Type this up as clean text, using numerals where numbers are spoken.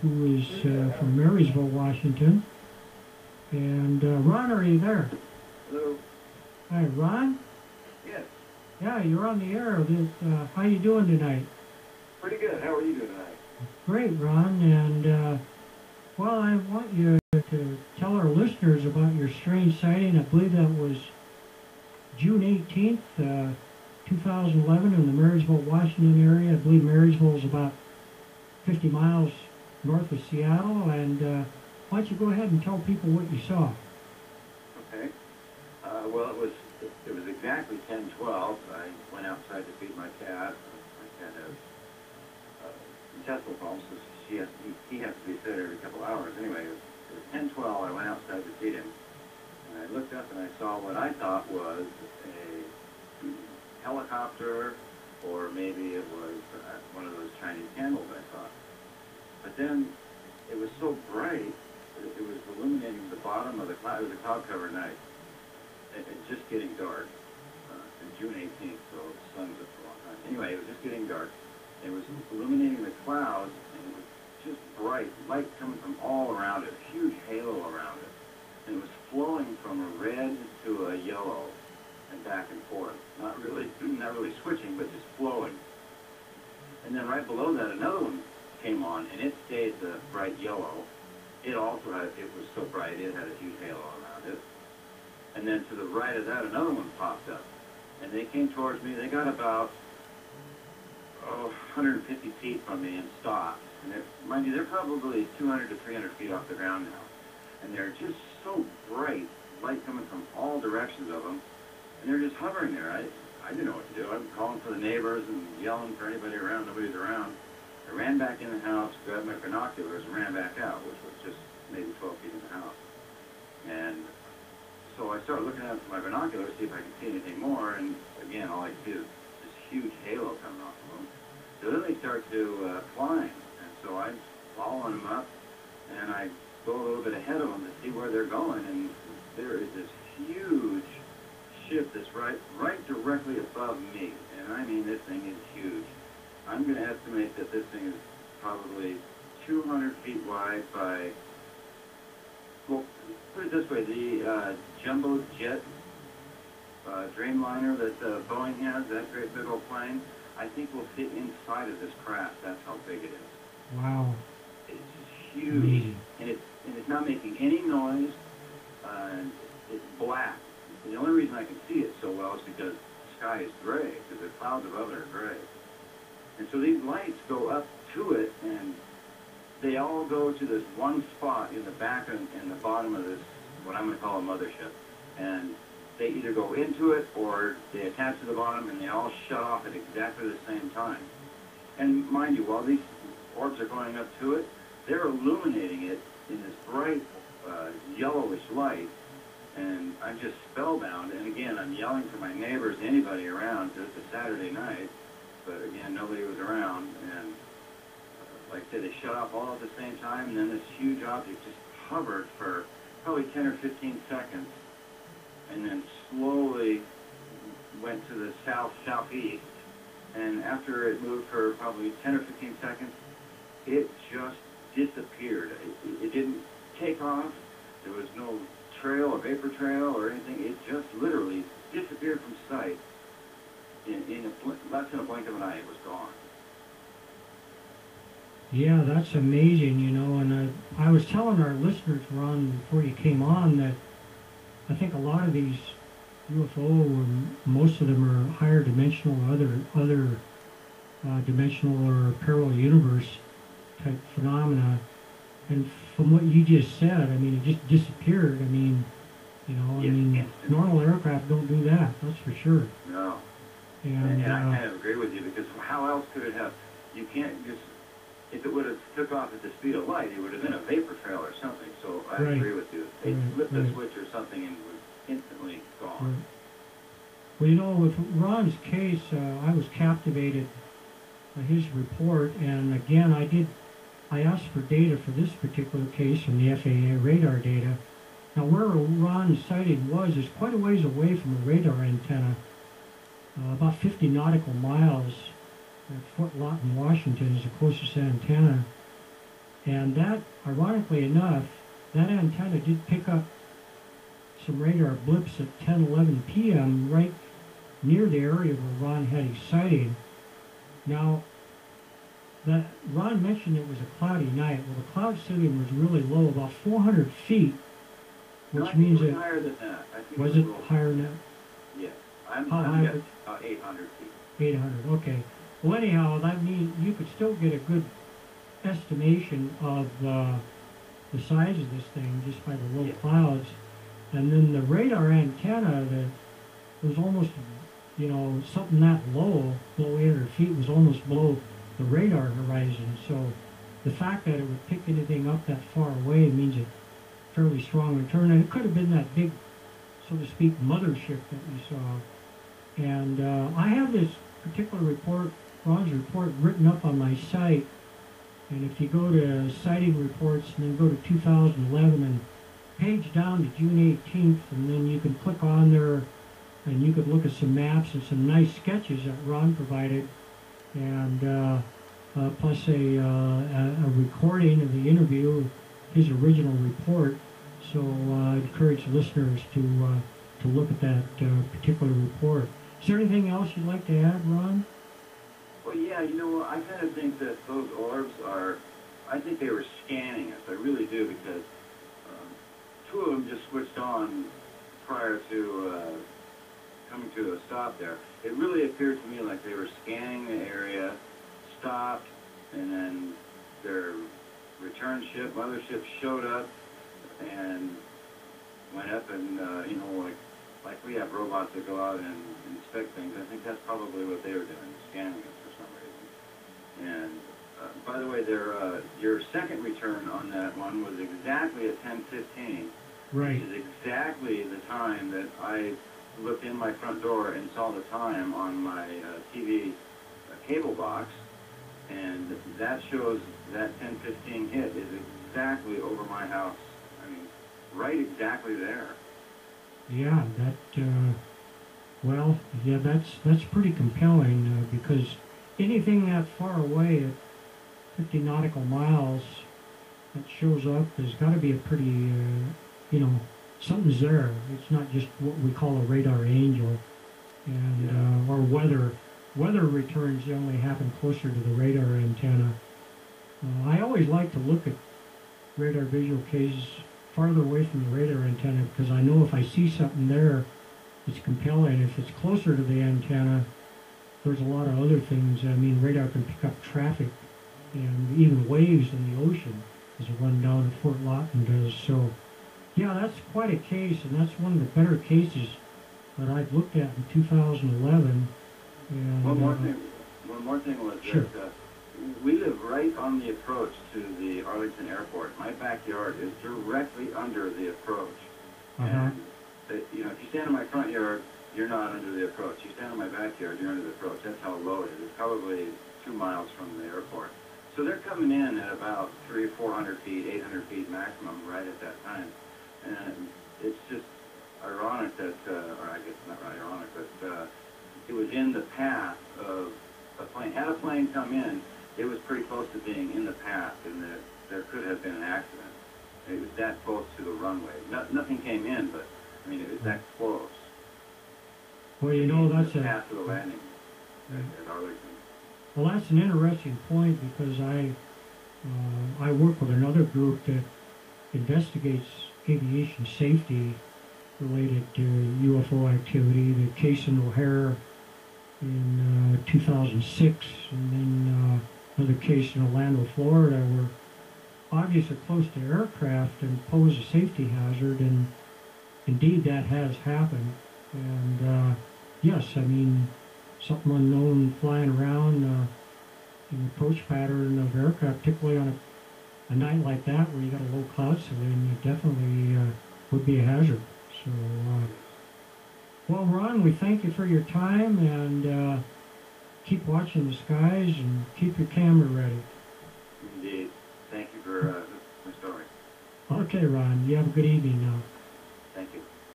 who is from Marysville, Washington. And Ron, are you there? Hello. Hi, Ron? Yes. Yeah, you're on the air. How you doing tonight? Pretty good. How are you doing tonight? Great, Ron. And, well, I want you to tell our listeners about your strange sighting. I believe that was June 18th, 2011 in the Marysville, Washington area. I believe Marysville is about 50 miles north of Seattle. And why don't you go ahead and tell people what you saw? Okay. Well, it was exactly 10:12. I went outside to feed my cat. My cat has intestinal problems, so he has to be fed every couple hours. Anyway, it was 10:12. I went outside to feed him, and I looked up and I saw what I thought was a helicopter, or maybe it was one of those Chinese candles, I thought. But then it was so bright that it was illuminating the bottom of the cloud. It was a cloud-covered night. It's just getting dark. It's June 18th, so the sun's up for a long time. Anyway, it was just getting dark. It was illuminating the clouds, and it was just bright, light coming from all around it, a huge halo around it. And it was flowing from a red to a yellow and back and forth. Not really switching, but just flowing. And then right below that, another one came on, and it stayed the bright yellow. It was so bright, it had a huge halo around it. And then to the right of that, another one popped up. And they came towards me. They got about 150 feet from me and stopped. And mind you, they're probably 200 to 300 feet off the ground now. And they're just so bright, light coming from all directions of them. And they're just hovering there. I didn't know what to do. I'm calling for the neighbors and yelling for anybody around. Nobody's around. I ran back in the house, grabbed my binoculars, and ran back out, which was just maybe 12 feet in the house. And so I started looking out for my binoculars to see if I could see anything more, and again, all I could see is this huge halo coming off of them. So then they start to climb, and so I'm following them up, and I go a little bit ahead of them to see where they're going, and there is this huge ship that's right directly above me, and I mean, this thing is huge. I'm going to estimate that this thing is probably 200 feet wide by, well, put it this way, the jumbo jet Dreamliner that Boeing has, that great big old plane, I think will fit inside of this craft. That's how big it is. Wow. It's just huge. Amazing. And it's not making any noise. It's black. And the only reason I can see it so well is because the sky is gray, because the clouds above it are gray. And so these lights go up to it, and they all go to this one spot in the back and the bottom of this, what I'm going to call a mothership. And they either go into it or they attach to the bottom, and they all shut off at exactly the same time. And mind you, while these orbs are going up to it, they're illuminating it in this bright yellowish light, and I'm just spellbound. And again, I'm yelling for my neighbors, anybody around, because it's a Saturday night, but again, nobody was around, and like I said, they shut off all at the same time, and then this huge object just hovered for probably 10 or 15 seconds, and then slowly went to the southeast, and after it moved for probably 10 or 15 seconds, it just disappeared. It didn't take off. There was no trail or vapor trail or anything. It just literally disappeared from sight. Less than a blink of an eye, it was gone. Yeah, that's amazing, you know, and I was telling our listeners, Ron, before you came on, that I think a lot of these UFO, or most of them, are higher dimensional, other dimensional or parallel universe type phenomena. And from what you just said, I mean, it just disappeared. I mean, you know, Yes, I mean, normal aircraft don't do that, that's for sure. No. And I kind of agree with you, because how else could it have? You can't just, if it would have took off at the speed of light, it would have been a vapor trail or something. So I agree with you. They flipped the switch or something and was instantly gone. Right. Well, you know, with Ron's case, I was captivated by his report, and again, I asked for data for this particular case from the FAA radar data. Now, where Ron's sighting was is quite a ways away from a radar antenna, about 50 nautical miles. Fort Lawton, Washington is the closest antenna. And that, ironically enough, that antenna did pick up some radar blips at 10:11 p.m. right near the area where Ron had his sighting. Now, that Ron mentioned it was a cloudy night. Well, the cloud ceiling was really low, about 400 feet, which means it it was higher than that. I think was it higher than that? Yes. I'm high guessing about 800 feet. 800. Okay. Well, anyhow, that means you could still get a good estimation of the size of this thing just by the low clouds. And then the radar antenna that was almost, something that low, below 800 feet, was almost below the radar horizon. So the fact that it would pick anything up that far away means a fairly strong return. And it could have been that big, so to speak, mothership that we saw. And I have this particular report, Ron's report, written up on my site. And if you go to sighting reports and then go to 2011 and page down to June 18th, and then you can click on there and you could look at some maps and some nice sketches that Ron provided, and plus a recording of the interview, his original report. So I encourage listeners to look at that particular report. Is there anything else you'd like to add, Ron? Well, yeah, I kind of think that those orbs I think they were scanning us. I really do, because two of them just switched on prior to coming to a stop there. It really appeared to me like they were scanning the area, stopped, and then their return ship, mothership, showed up and went up and, like we have robots that go out and inspect things. I think that's probably what they were doing, scanning us for some reason. And by the way, your second return on that one was exactly at 10:15. Right. Which is exactly the time that I looked in my front door and saw the time on my TV cable box, and that shows that 10:15 hit is exactly over my house. I mean, right exactly there. Yeah, that's pretty compelling, because anything that far away at 50 nautical miles that shows up has got to be a pretty, something's there. It's not just what we call a radar angel. And or weather returns generally happen closer to the radar antenna. I always like to look at radar visual cases farther away from the radar antenna, because I know if I see something there, it's compelling. If it's closer to the antenna, there's a lot of other things. I mean, radar can pick up traffic and even waves in the ocean, as a run down at Fort Lawton does. So, yeah, that's quite a case, and that's one of the better cases that I've looked at in 2011. And, one more thing was sure. that we live right on the approach to the Arlington Airport. My backyard is directly under the approach. And, if you stand in my front yard, you're not under the approach. You stand in my backyard, you're under the approach. That's how low it is. It's probably 2 miles from the airport. So they're coming in at about 300 or 400 feet, 800 feet maximum right at that time. And it's just ironic that, or I guess not ironic, but it was in the path of a plane. Had a plane come in, it was pretty close to being in the path, and there could have been an accident. It was that close to the runway. Nothing came in, but, I mean, it was that close. Well, that's the path to the landing at Arlington. Well, that's an interesting point, because I work with another group that investigates aviation safety related to UFO activity. The case in O'Hare in 2006, and then another case in Orlando, Florida, where obviously close to aircraft and pose a safety hazard, and indeed that has happened. And yes, I mean, something unknown flying around in the approach pattern of aircraft, particularly on a night like that where you got a low cloud ceiling, it definitely would be a hazard. So, well, Ron, we thank you for your time, and keep watching the skies and keep your camera ready. Indeed. Thank you for the story. Okay, Ron, you have a good evening now.